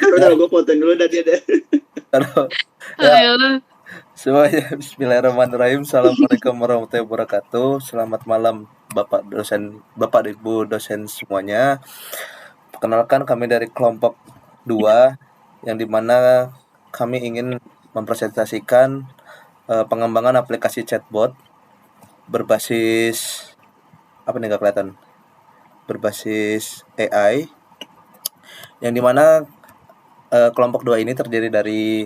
Udah gue fotoin dulu dah dia deh. Halo. Ya, Ayolah. semuanya. Bismillahirrahmanirrahim. Assalamualaikum warahmatullahi wabarakatuh. Selamat malam Bapak dosen, Bapak Ibu dosen semuanya. Perkenalkan, kami dari kelompok 2 yang dimana kami ingin mempresentasikan pengembangan aplikasi chatbot berbasis apa nih, nggak kelihatan, berbasis AI, yang dimana kelompok 2 ini terdiri dari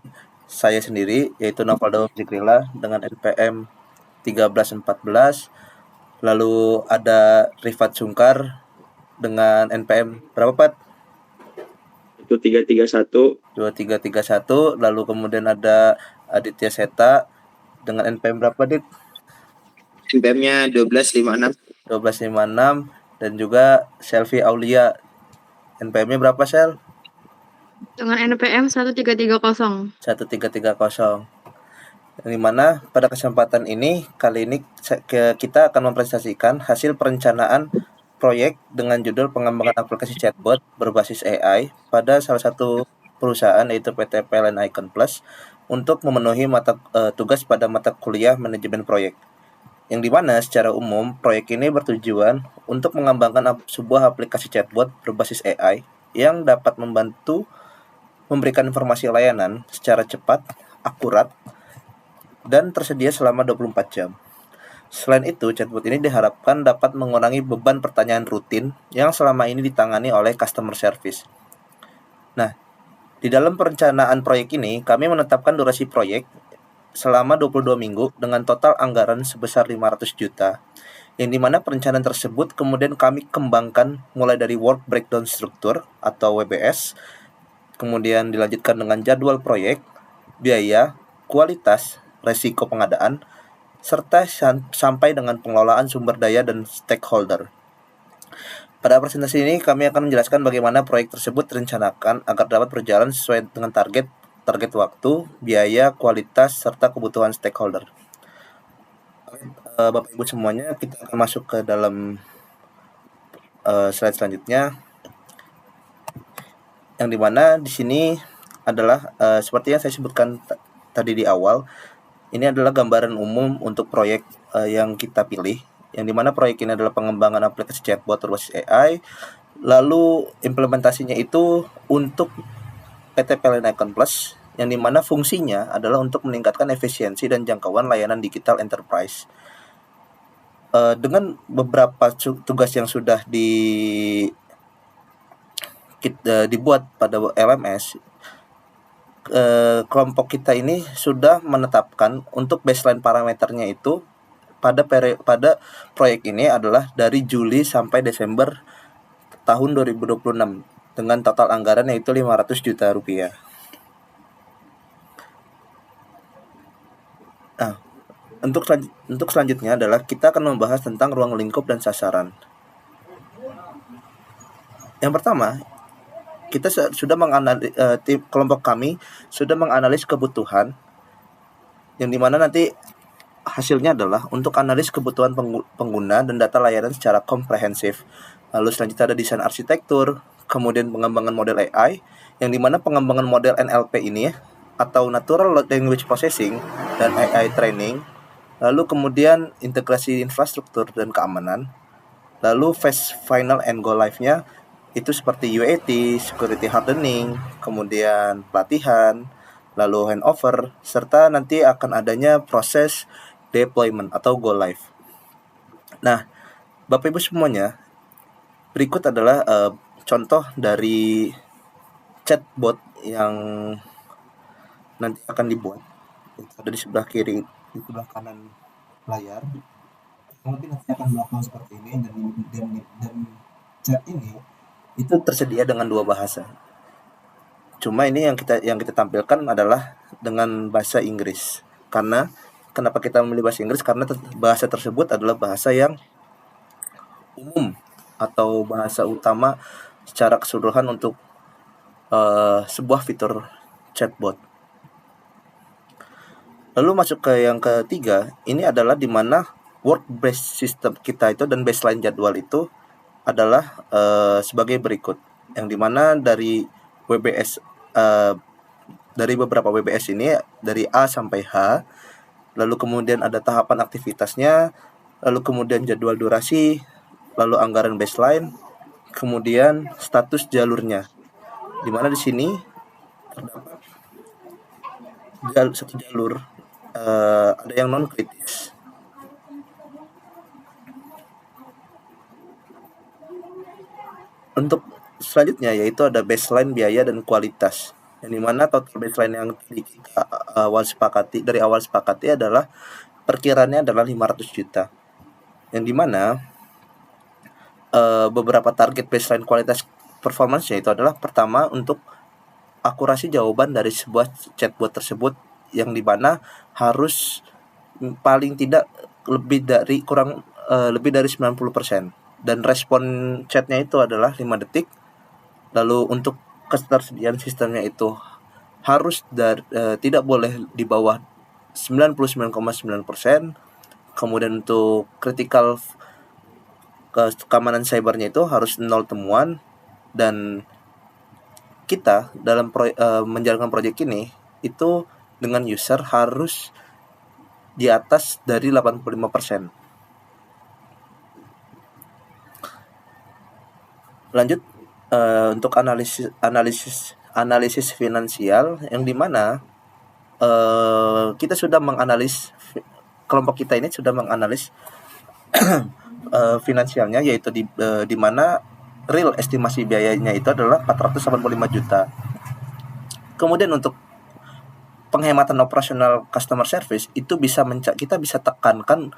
saya sendiri, yaitu Novaldo Zikrila dengan NPM 1314. Lalu ada Rifat Sungkar dengan NPM berapa, Pat? Itu 331. 2331. Lalu kemudian ada Aditya Seta dengan NPM berapa, Dit? NPM-nya 1256. 1256. Dan juga Selvi Aulia. NPM-nya berapa, Sel? Dengan NPM 1330. 1330. Yang dimana pada kesempatan ini, kali ini kita akan mempresentasikan hasil perencanaan proyek dengan judul pengembangan aplikasi chatbot berbasis AI pada salah satu perusahaan, yaitu PT PLN Icon Plus, untuk memenuhi tugas pada mata kuliah manajemen proyek. Yang dimana secara umum proyek ini bertujuan untuk mengembangkan sebuah aplikasi chatbot berbasis AI yang dapat membantu memberikan informasi layanan secara cepat, akurat, dan tersedia selama 24 jam. Selain itu, chatbot ini diharapkan dapat mengurangi beban pertanyaan rutin yang selama ini ditangani oleh customer service. Nah, di dalam perencanaan proyek ini, kami menetapkan durasi proyek selama 22 minggu dengan total anggaran sebesar 500 juta. Yang dimana perencanaan tersebut kemudian kami kembangkan mulai dari work breakdown struktur atau WBS, kemudian dilanjutkan dengan jadwal proyek, biaya, kualitas, resiko pengadaan, serta sampai dengan pengelolaan sumber daya dan stakeholder. Pada presentasi ini kami akan menjelaskan bagaimana proyek tersebut direncanakan agar dapat berjalan sesuai dengan target waktu, biaya, kualitas, serta kebutuhan stakeholder. Bapak Ibu semuanya, kita akan masuk ke dalam slide selanjutnya, yang dimana di sini adalah seperti yang saya sebutkan tadi di awal. Ini adalah gambaran umum untuk proyek yang kita pilih, yang dimana proyek ini adalah pengembangan aplikasi chatbot berbasis AI. Lalu implementasinya itu untuk PT PLN Icon Plus, yang dimana fungsinya adalah untuk meningkatkan efisiensi dan jangkauan layanan digital enterprise. Dengan beberapa tugas yang sudah dibuat pada LMS, kelompok kita ini sudah menetapkan untuk baseline parameternya itu pada proyek ini adalah dari Juli sampai Desember tahun 2026 dengan total anggaran yaitu 500 juta rupiah. Nah, untuk selanjutnya adalah kita akan membahas tentang ruang lingkup dan sasaran. Yang pertama, kita sudah menganalisis, kelompok kami sudah menganalisis kebutuhan, yang dimana nanti hasilnya adalah untuk analis kebutuhan pengguna dan data layanan secara komprehensif. Lalu selanjutnya ada desain arsitektur, kemudian pengembangan model AI, yang dimana pengembangan model NLP ini atau Natural Language Processing dan AI training, lalu kemudian integrasi infrastruktur dan keamanan, lalu phase final and go live-nya itu seperti UAT, security hardening, kemudian pelatihan, lalu handover, serta nanti akan adanya proses deployment atau go live. Nah, Bapak Ibu semuanya, berikut adalah contoh dari chatbot yang nanti akan dibuat. Itu ada di sebelah kiri, di sebelah kanan layar. Nanti akan melakukan seperti ini, dan chat ini itu tersedia dengan 2 bahasa. Cuma ini yang kita tampilkan adalah dengan bahasa Inggris. Kenapa kita memilih bahasa Inggris? Karena bahasa tersebut adalah bahasa yang umum atau bahasa utama secara keseluruhan untuk sebuah fitur chatbot. Lalu masuk ke yang ketiga, ini adalah di mana work-based system kita itu dan baseline jadwal itu adalah sebagai berikut, yang dimana dari WBS dari beberapa WBS ini dari A sampai H, lalu kemudian ada tahapan aktivitasnya, lalu kemudian jadwal durasi, lalu anggaran baseline, kemudian status jalurnya. Di mana di sini terdapat satu jalur ada yang non kritis. Untuk selanjutnya yaitu ada baseline biaya dan kualitas. Yang dimana total baseline yang kita dari awal sepakati adalah perkiraannya adalah 500 juta. Yang dimana beberapa target baseline kualitas performance-nya itu adalah pertama untuk akurasi jawaban dari sebuah chatbot tersebut, yang dimana harus paling tidak lebih dari 90%, dan respon chatnya itu adalah 5 detik. Lalu untuk ketersediaan sistemnya itu harus tidak boleh di bawah 99,9%. Kemudian untuk critical keamanan cybernya itu harus 0 temuan. Dan kita dalam menjalankan proyek ini itu dengan user harus di atas dari 85%. Lanjut untuk analisis finansial, yang dimana kita sudah kelompok kita ini sudah menganalis finansialnya, yaitu di mana real estimasi biayanya itu adalah 485 juta. Kemudian untuk penghematan operasional customer service itu kita bisa tekankan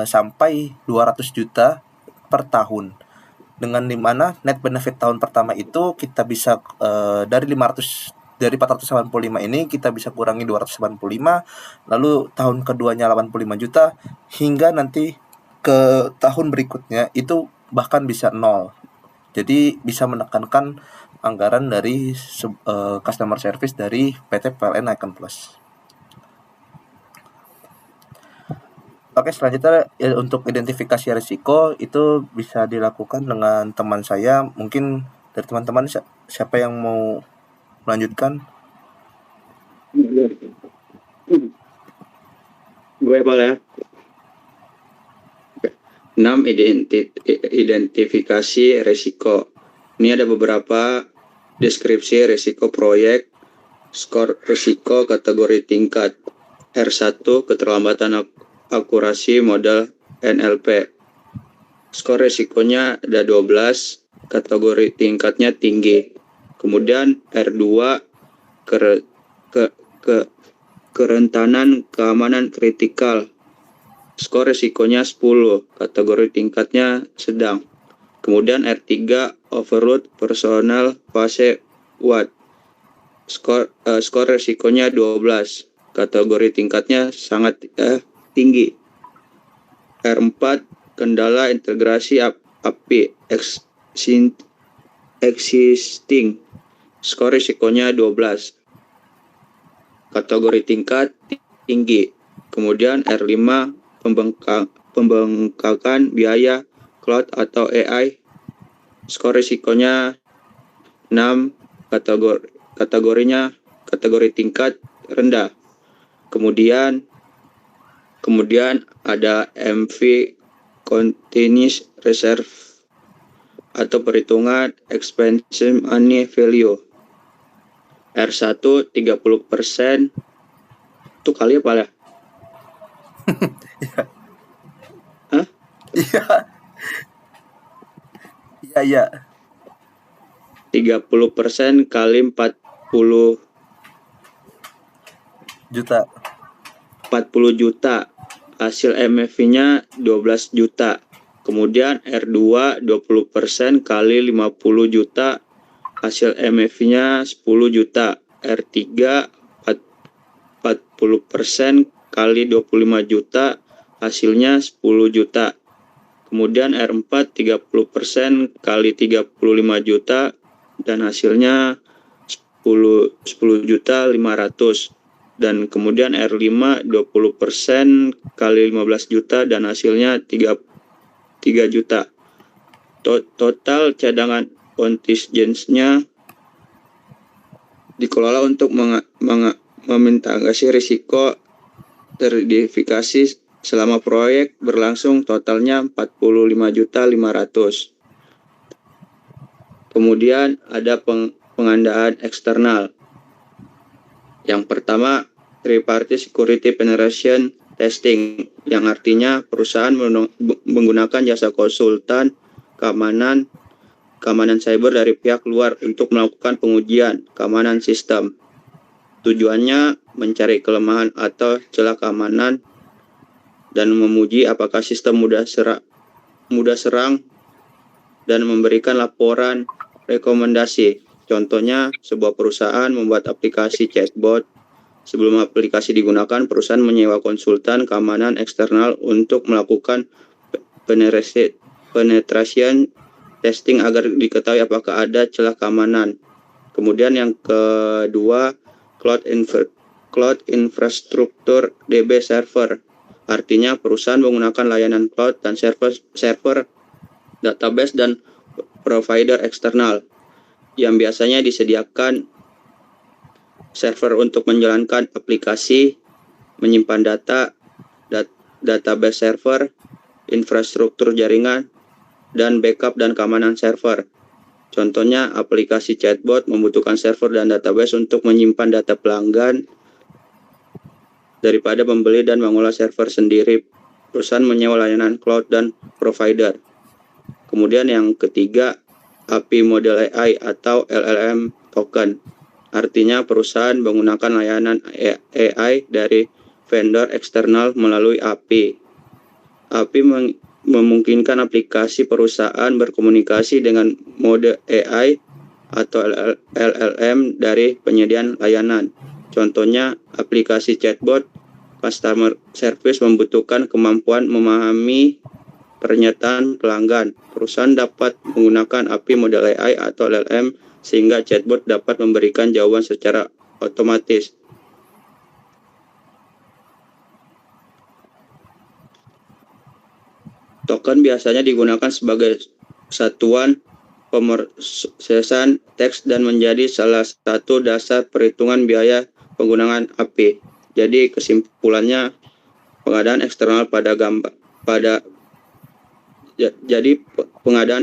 sampai 200 juta per tahun, dengan dimana net benefit tahun pertama itu kita bisa dari 485 ini kita bisa kurangi 285, lalu tahun keduanya 85 juta, hingga nanti ke tahun berikutnya itu bahkan bisa 0. Jadi bisa menekankan anggaran dari customer service dari PT PLN Icon Plus. Oke, selanjutnya untuk identifikasi risiko itu bisa dilakukan dengan teman saya. Mungkin dari teman-teman siapa yang mau melanjutkan? Gue boleh. 6. Identifikasi risiko. Ini ada beberapa deskripsi risiko proyek, skor risiko kategori tingkat. R1 keterlambatan akurasi modal NLP. Skor risikonya ada 12, kategori tingkatnya tinggi. Kemudian R2 kerentanan keamanan kritikal. Skor risikonya 10, kategori tingkatnya sedang. Kemudian R3 overload personal fase watt. Skor risikonya 12, kategori tingkatnya sangat tinggi. R4 kendala integrasi API existing. Skor risikonya 12, kategori tingkat tinggi. Kemudian R5 pembengkakan biaya cloud atau AI. Skor risikonya 6, kategori tingkat rendah. Kemudian ada MV continuous reserve atau perhitungan expansion money value. R1 30%. Itu kali apa ya? Hah? Iya. 30% kali 40 juta. Hasil MFV-nya 12 juta. Kemudian R2 20% kali 50 juta. Hasil MFV-nya 10 juta. R3 40% kali 25 juta. Hasilnya 10 juta. Kemudian R4 30% kali 35 juta dan hasilnya 10 juta 500. Dan kemudian R5 20% kali 15 juta dan hasilnya 3 juta. Total cadangan kontingensnya dikelola untuk meminimalisasi risiko teridentifikasi selama proyek berlangsung totalnya 45.500.000. Kemudian ada pengadaan eksternal. Yang pertama, Third-Party Security Penetration Testing, yang artinya perusahaan menggunakan jasa konsultan keamanan cyber dari pihak luar untuk melakukan pengujian keamanan sistem. Tujuannya mencari kelemahan atau celah keamanan dan memuji apakah sistem mudah serang dan memberikan laporan rekomendasi. Contohnya, sebuah perusahaan membuat aplikasi chatbot. Sebelum aplikasi digunakan, perusahaan menyewa konsultan keamanan eksternal untuk melakukan penetration testing agar diketahui apakah ada celah keamanan. Kemudian yang kedua, Cloud Infrastructure DB Server. Artinya perusahaan menggunakan layanan cloud dan server, database, dan provider eksternal yang biasanya disediakan server untuk menjalankan aplikasi, menyimpan data, database server, infrastruktur jaringan, dan backup dan keamanan server. Contohnya, aplikasi chatbot membutuhkan server dan database untuk menyimpan data pelanggan daripada membeli dan mengolah server sendiri. Perusahaan menyewa layanan cloud dan provider. Kemudian yang ketiga, API Model AI atau LLM Token. Artinya perusahaan menggunakan layanan AI dari vendor eksternal melalui API. API memungkinkan aplikasi perusahaan berkomunikasi dengan mode AI atau LLM dari penyedia layanan. Contohnya, aplikasi chatbot customer service membutuhkan kemampuan memahami pernyataan pelanggan. Perusahaan dapat menggunakan API model AI atau LLM sehingga chatbot dapat memberikan jawaban secara otomatis. Token biasanya digunakan sebagai satuan pemrosesan teks dan menjadi salah satu dasar perhitungan biaya penggunaan API. Jadi kesimpulannya, pengadaan eksternal pengadaan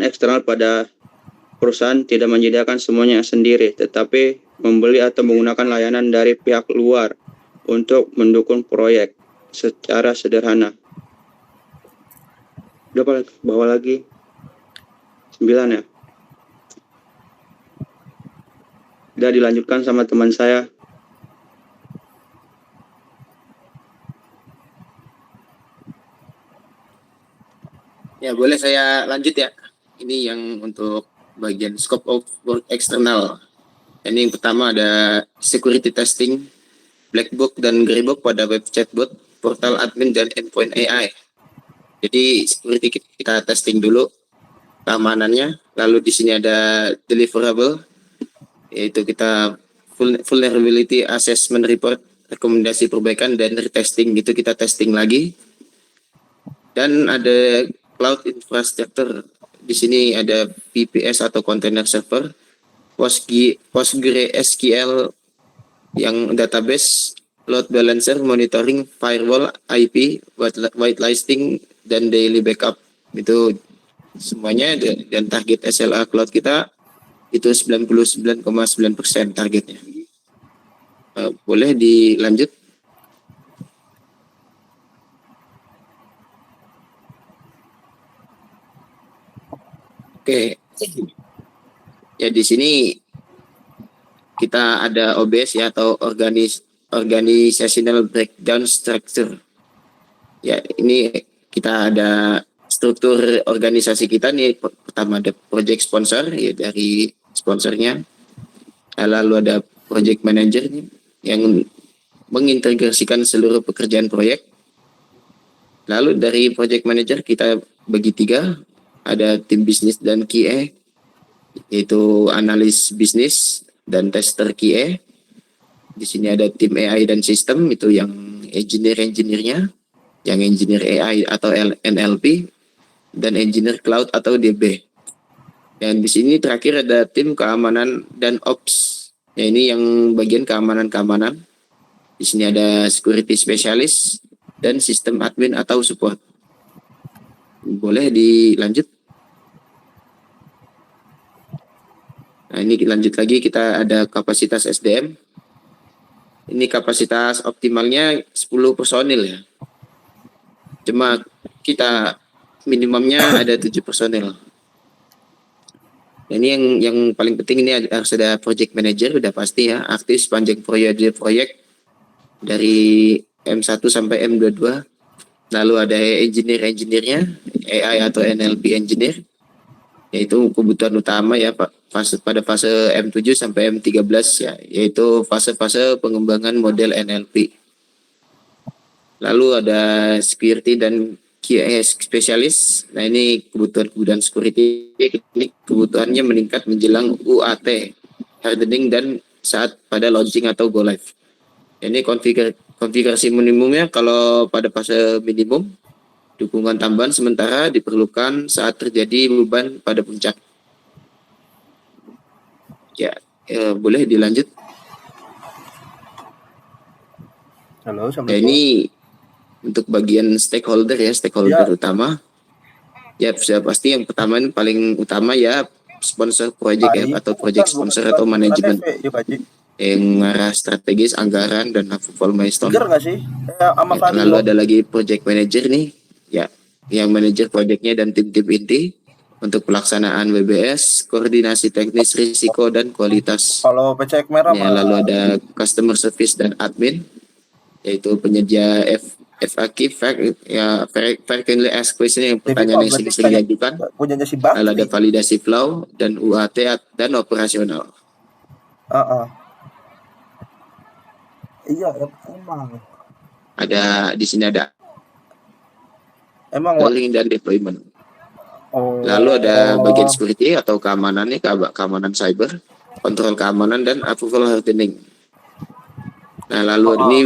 eksternal pada perusahaan tidak menyediakan semuanya sendiri, tetapi membeli atau menggunakan layanan dari pihak luar untuk mendukung proyek secara sederhana. Udah bawah lagi 9 ya. Udah dilanjutkan sama teman saya. Ya, boleh saya lanjut ya. Ini yang untuk bagian scope of work eksternal. Ini yang pertama ada security testing, black box dan grey box pada web chatbot, portal admin, dan endpoint AI. Jadi security kita testing dulu keamanannya, lalu di sini ada deliverable, yaitu kita vulnerability assessment report, rekomendasi perbaikan, dan retesting, gitu kita testing lagi. Dan ada cloud infrastructure, di sini ada VPS atau container server, PostgreSQL yang database, load balancer, monitoring, firewall, IP, whitelisting, dan daily backup. Itu semuanya, dan target SLA cloud kita itu 99,9% targetnya. Boleh dilanjut? Oke. Ya, di sini kita ada OBS ya, atau organizational breakdown structure. Ya, ini kita ada struktur organisasi kita nih. Pertama ada project sponsor ya, dari sponsornya. Lalu ada project manager nih, yang mengintegrasikan seluruh pekerjaan proyek. Lalu dari project manager kita bagi 3, ada tim bisnis dan QA, yaitu analis bisnis dan tester QA. Di sini ada tim AI dan sistem, itu yang engineer-nya, yang engineer AI atau NLP, dan engineer cloud atau DB. Dan di sini terakhir ada tim keamanan dan ops, Ya, ini yang bagian keamanan. Di sini ada security specialist dan sistem admin atau support. Boleh dilanjut. Nah, ini lanjut lagi, kita ada kapasitas SDM. Ini kapasitas optimalnya 10 personil ya. Cuma kita minimumnya ada 7 personil. Ini yang paling penting, ini harus ada project manager, udah pasti ya, aktif sepanjang proyek dari M1 sampai M22. Lalu ada engineer-nya, AI atau NLP engineer, yaitu kebutuhan utama ya Pak, pada fase M7 sampai M13 ya, yaitu fase-fase pengembangan model NLP. Lalu ada security dan QS spesialis. Nah, ini kebutuhan security, ini kebutuhannya meningkat menjelang UAT, hardening, dan saat pada launching atau go live. Ini konfigurasi minimumnya, kalau pada fase minimum, dukungan tambahan sementara diperlukan saat terjadi beban pada puncak. Ya, boleh dilanjut. Halo, Ya, Assalamualaikum. ini untuk bagian stakeholder ya, utama. Ya, sudah pasti yang pertama, ini paling utama ya, sponsor project ya, atau project sponsor atau manajemen yang mengarah strategis, anggaran, dan approval milestone. Seger nggak sih? Sama Ya, lalu ada lagi project manager nih, ya, yang manajer projectnya dan tim-tim inti untuk pelaksanaan WBS, koordinasi teknis, risiko, dan kualitas. Kalau PCX merah Ya, lalu ada customer service dan admin, yaitu penyedia FAQ, ya, frequently asked question, yang pertanyaan yang sering diajukan. punyanya si Lalu ada validasi flow dan UAT dan operasional. Iya, emang. Ada di sini ada Emang handling dan deployment. Lalu ada bagian security atau keamanan nih, keamanan cyber, kontrol keamanan, dan approval hardening. Nah, lalu ini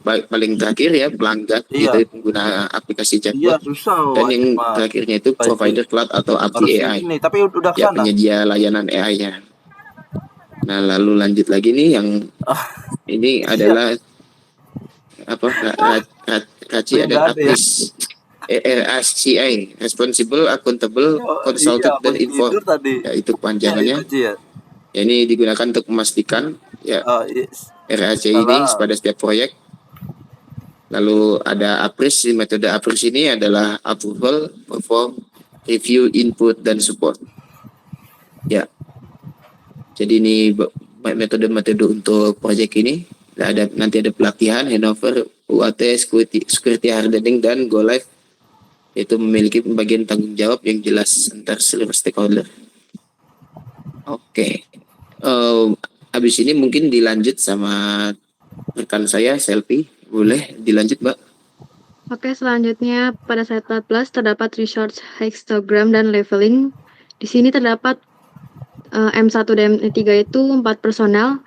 paling terakhir ya, pelanggan, yaitu pengguna aplikasi chatbot. Susah. Dan yang terakhirnya itu provider cloud atau API AI. Tapi udah ya, penyedia layanan AI-nya. Nah, lalu lanjut lagi nih, yang ini adalah apa? RACI ada ACRIS. RACI, Responsible, Accountable, Consulted, dan Informed. Ya, itu panjangannya. Ya, ini digunakan untuk memastikan ya RACI ini pada setiap proyek. Lalu ada APRIS, metode APRIS ini adalah approval, perform, review, input, dan support. Ya, jadi ini metode-metode untuk proyek ini. Nanti ada pelatihan, handover, UAT, security hardening, dan go live. Itu memiliki pembagian tanggung jawab yang jelas antar seluruh stakeholder. Oke. Habis ini mungkin dilanjut sama rekan saya, Selfie. Boleh dilanjut, Mbak? Oke, selanjutnya pada slide 14 terdapat resource histogram dan leveling. Di sini terdapat M1 dan M3 itu 4 personel,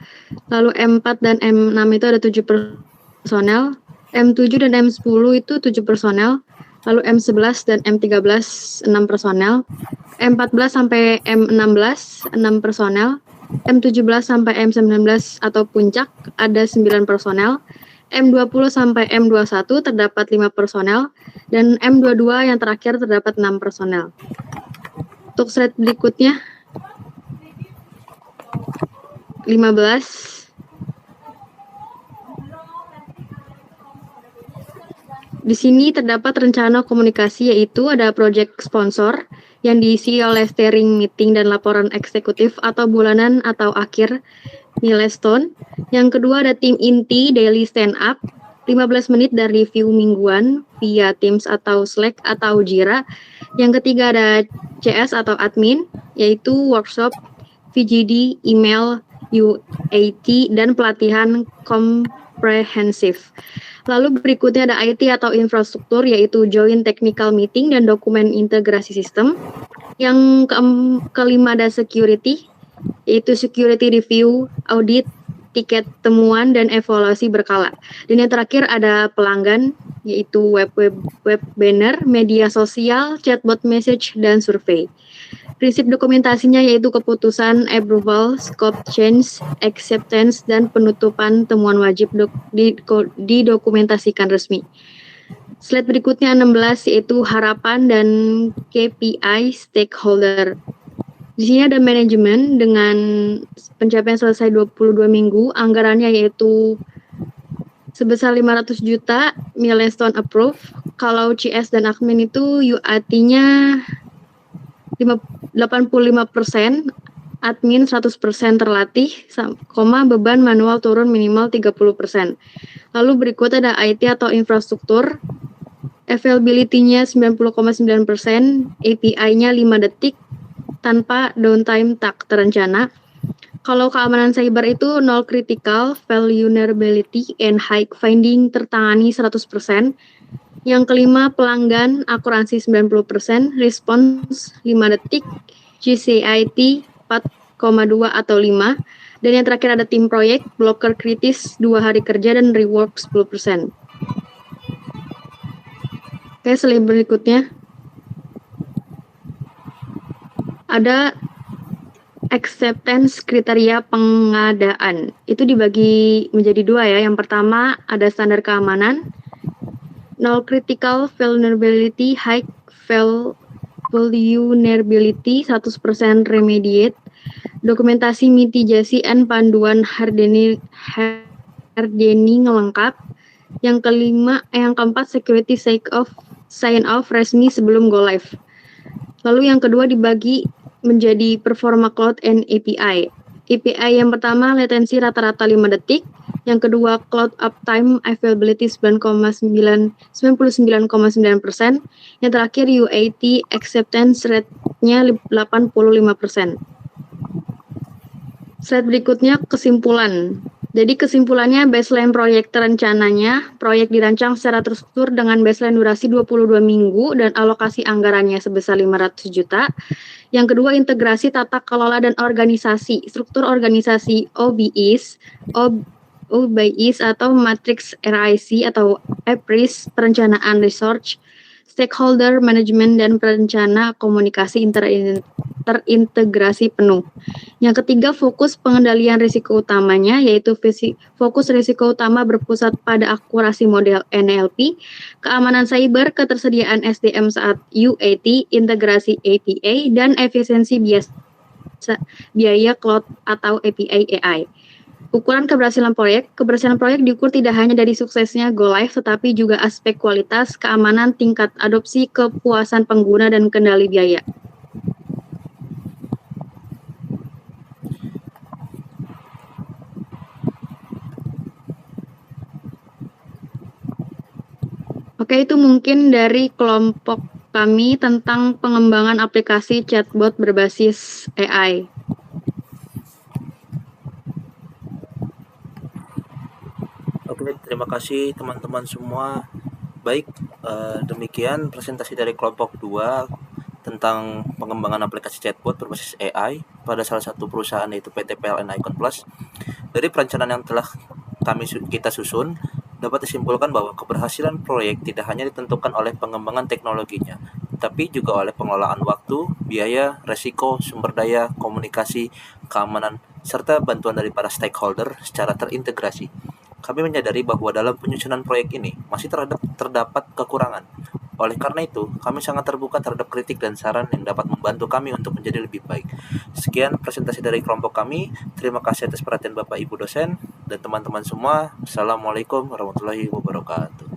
lalu M4 dan M6 itu ada 7 personel, M7 dan M10 itu 7 personel, lalu M11 dan M13 6 personel, M14 sampai M16 6 personel, M17 sampai M19 atau puncak ada 9 personel, M20 sampai M21 terdapat 5 personel, dan M22 yang terakhir terdapat 6 personel. Untuk slide berikutnya, 15. Di sini terdapat rencana komunikasi, yaitu ada project sponsor yang diisi oleh steering meeting dan laporan eksekutif atau bulanan atau akhir milestone. Yang kedua ada tim inti daily stand up, 15 menit dan review mingguan via Teams atau Slack atau Jira. Yang ketiga ada CS atau admin, yaitu workshop, VGD, email, UAT, dan pelatihan komprehensif. Lalu berikutnya ada IT atau infrastruktur, yaitu joint technical meeting dan dokumen integrasi sistem. Yang kelima ada security, yaitu security review, audit, tiket temuan, dan evaluasi berkala. Dan yang terakhir ada pelanggan, yaitu web banner, media sosial, chatbot message, dan survei. Prinsip dokumentasinya yaitu keputusan, approval, scope change, acceptance, dan penutupan temuan wajib didokumentasikan resmi. Slide berikutnya 16 yaitu harapan dan KPI stakeholder. Di sini ada manajemen dengan pencapaian selesai 22 minggu, anggarannya yaitu sebesar 500 juta, milestone approve. Kalau CS dan admin itu UAT-nya 85%, admin 100% terlatih, beban manual turun minimal 30%. Lalu berikut ada IT atau infrastruktur, availability-nya 90,9%, API-nya 5 detik, tanpa downtime tak terencana. Kalau keamanan cyber itu 0 critical, vulnerability, and high finding tertangani 100%. Yang kelima, pelanggan akurasi 90%, response 5 detik, GCIT 4,2 atau 5. Dan yang terakhir ada tim proyek, blocker kritis 2 hari kerja, dan rework 10%. Oke, slide berikutnya. Ada acceptance kriteria pengadaan. Itu dibagi menjadi 2 ya. Yang pertama ada standar keamanan, 0 critical vulnerability, high vulnerability, 100% remediate, dokumentasi mitigasi and panduan hardening lengkap. Yang keempat security sign off resmi sebelum go live. Lalu yang kedua dibagi menjadi performa cloud and API. API yang pertama latensi rata-rata 5 detik, yang kedua cloud uptime availability 99,9%, yang terakhir UAT acceptance rate-nya 85%. Slide berikutnya kesimpulan. Jadi kesimpulannya baseline proyek terencananya, proyek dirancang secara terstruktur dengan baseline durasi 22 minggu dan alokasi anggarannya sebesar 500 juta. Yang kedua integrasi tata kelola dan organisasi, struktur organisasi OBIS atau Matrix RIC atau APRIS, perencanaan research, stakeholder management, dan perencana komunikasi terintegrasi penuh. Yang ketiga, fokus pengendalian risiko utamanya, yaitu fokus risiko utama berpusat pada akurasi model NLP, keamanan cyber, ketersediaan SDM saat UAT, integrasi API, dan efisiensi biaya cloud atau API AI. Ukuran keberhasilan proyek diukur tidak hanya dari suksesnya go live, tetapi juga aspek kualitas, keamanan, tingkat adopsi, kepuasan pengguna, dan kendali biaya. Oke, itu mungkin dari kelompok kami tentang pengembangan aplikasi chatbot berbasis AI. Oke, terima kasih teman-teman semua. Baik, demikian presentasi dari kelompok 2 tentang pengembangan aplikasi chatbot berbasis AI pada salah satu perusahaan yaitu PT PLN Icon Plus. Dari perencanaan yang telah kita susun, dapat disimpulkan bahwa keberhasilan proyek tidak hanya ditentukan oleh pengembangan teknologinya, tapi juga oleh pengelolaan waktu, biaya, resiko, sumber daya, komunikasi, keamanan, serta bantuan dari para stakeholder secara terintegrasi. Kami menyadari bahwa dalam penyusunan proyek ini masih terdapat kekurangan. Oleh karena itu, kami sangat terbuka terhadap kritik dan saran yang dapat membantu kami untuk menjadi lebih baik. Sekian presentasi dari kelompok kami. Terima kasih atas perhatian Bapak Ibu dosen dan teman-teman semua. Assalamualaikum warahmatullahi wabarakatuh.